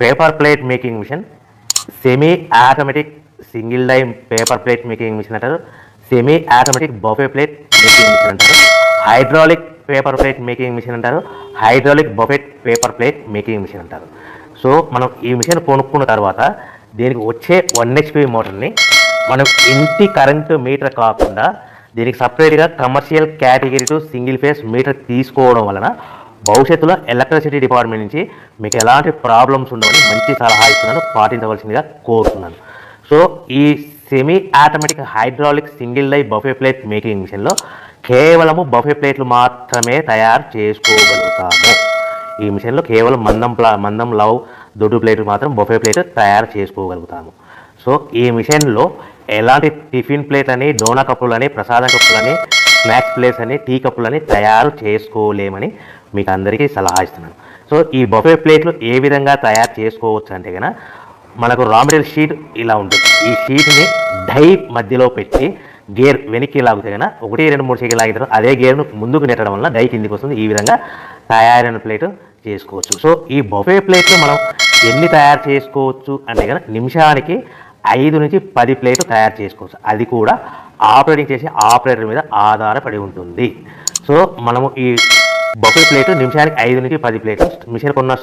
Paper plate making machine, semi automatic single die paper plate making machine అంటారు, semi automatic buffet plate making machine అంటారు, hydraulic paper plate making machine అంటారు, hydraulic buffet paper plate making machine అంటారు. So మనం ఈ machine కొనుక్కున్న తర్వాత దీనికి వచ్చే 1 HP మోటార్ని మనం ఇంటి కరెంటు మీటర్ కాకుండా దీనికి సపరేట్గా commercial category to single phase metre తీసుకోవడం వలన భవిష్యత్తులో ఎలక్ట్రిసిటీ డిపార్ట్మెంట్ నుంచి మీకు ఎలాంటి ప్రాబ్లమ్స్ ఉండవని మంచి సలహా ఇస్తున్నాను, పాటించవలసిందిగా కోరుతున్నాను. సో ఈ semi automatic hydraulic single die buffet plate making మిషన్లో కేవలము బఫే ప్లేట్లు మాత్రమే తయారు చేసుకోగలుగుతాము. ఈ మిషన్లో కేవలం మందం లవ్ దొడ్డు ప్లేట్లు మాత్రం బఫే ప్లేట్ తయారు చేసుకోగలుగుతాము. సో ఈ మిషన్లో ఎలాంటి టిఫిన్ ప్లేట్లని, డోనా కప్పులని, ప్రసాదం కప్పులని, స్నాక్స్ ప్లేట్స్ అని, టీ కప్పులని తయారు చేసుకోలేమని మీకు అందరికీ సలహా ఇస్తున్నాను. సో ఈ బఫే ప్లేట్లు ఏ విధంగా తయారు చేసుకోవచ్చు అంటే కనుక మనకు రా మెటీరియల్ షీట్ ఇలా ఉంటుంది. ఈ షీట్ని డై మధ్యలో పెట్టి గేర్ వెనక్కి లాగితే కనుక 1, 2, 3 సెకండ్లు లాగిన తర్వాత అదే గేర్ను ముందుకు నెట్టడం వల్ల డై కిందికి వస్తుంది. ఈ విధంగా తయారైన ప్లేట్ చేసుకోవచ్చు. సో ఈ బఫే ప్లేట్లు మనం ఎన్ని తయారు చేసుకోవచ్చు అంటే కనుక నిమిషానికి 5 నుంచి 10 ప్లేట్లు తయారు చేసుకోవచ్చు. అది కూడా ఆపరేటింగ్ చేసే ఆపరేటర్ మీద ఆధారపడి ఉంటుంది. సో మనము ఈ బఫే ప్లేట్ నిమిషానికి 5 నుంచి 10 ప్లేట్లు మిషన్ కొన్న